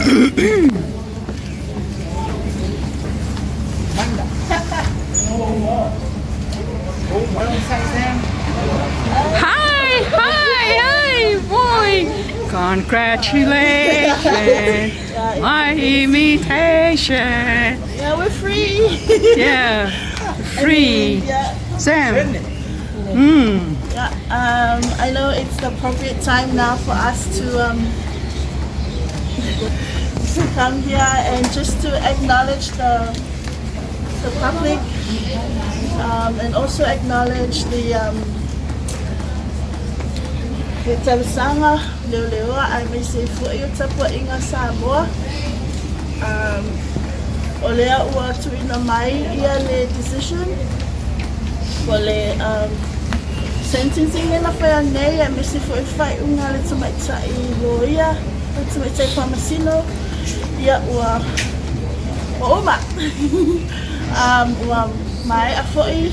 Hi, boy. Congratulations. My imitation. Yeah, we're free. Yeah, free. Yeah. Sam. Yeah. I know it's the appropriate time now for us to come here and just to acknowledge the public and also acknowledge the Tamasanga Leoleoa AEMAISE fu'i o tapua inga Samoa. O lea ua tuina mai ia le decision o le sentencing e na whea nei AEMAISE fu'i whai unga le tamaitai loia le tamaitai Pamasino ia ua oma ua mai a fu'i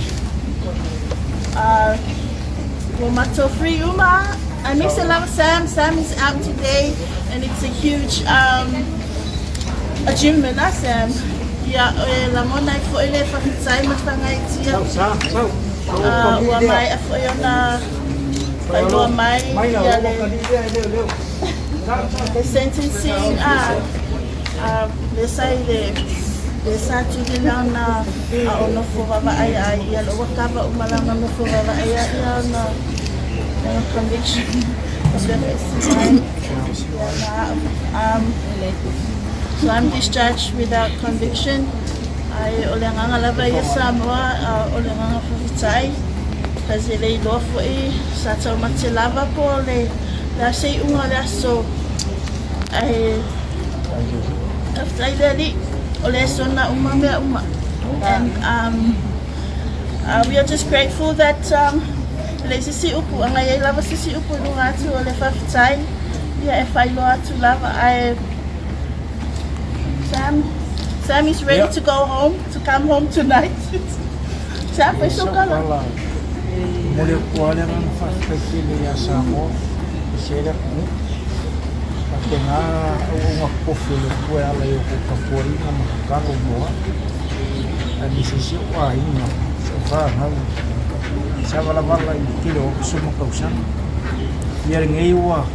ua mato free uma. AEMAISE love Sam. Sam is out today, and it's a huge achievement, Sam. Yeah, la mona fo ele fa tsai matanga itia. Wa mai afo yona. Wa mai ya the sentencing they say the Saturday na ono fo baba ai ya lo wakaba umalanga no fo baba ai ya na conviction of the SIVAI. So I'm discharged without conviction. I olenganga lava ia Samoa olenganga fafitai kasi le lofo e sa tau mate lava po le la sei unga le aso ai after that ole sona uma mea uma and we are just grateful that le sisi upu anga ia lava sisi upu lunga atu o le fafitai ia e whai loa atu lava ai Sam is ready to go home, to come home tonight. Sam, foi so kala. Mole kuale ran fafitai le ia Samoa sele ku atenga unha pofele ku ala yo ku kapori na makalo moa ani sisi wa ina fa ha Savala vala i kilo sumo kausan. Ia ngei wa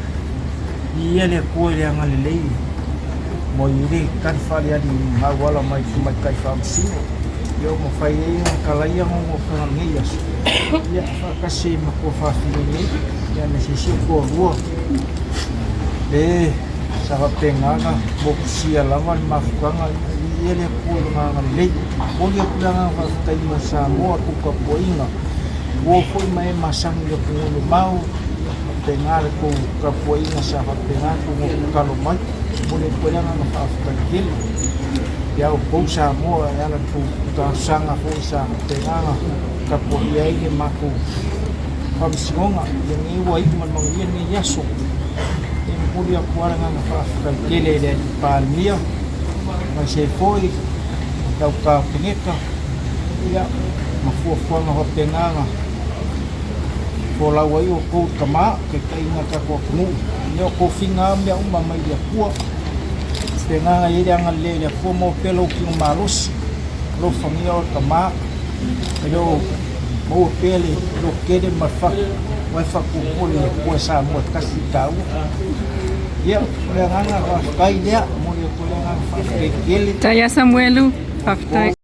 ia le kuale anga le lei. Mo ire kan fali adi mawala mai kai famsino. Yo mo fai e kalai mo ka ngei aso. Ia fa kasi mako fa fili ia nesisi ko ruo. Sa penganga mo sia lawan mafukanga ia le kuale anga lei. Mo ia kuanga fa tai Samoa ku ka poinga. Wo foi mai masang yo puno mau pengar ko kapoi na sa pengar ko kalomai mole pole na Afrika kil ya o Samoa ya la tu ta sanga ko sa pengar kapoi ai ke mako pamsingonga yang i wai man mang ni yaso en puli akuara na Afrika kil le palmia ma se foi tau ka pengeka ya mafuafua na pengar ko la wai o ko kama ke kainga ka ko mu ne ko finga me uma mai dia ku penga ai dia ngale le ko mo pelo ki malos lo famia o kama yo mo pele lo kede mafa wai fa ku pole ko sa mo kasi tau ya le ngana ka kai dia mo le ko le ngana fa ke kele Taya Samuelu, Pafitai.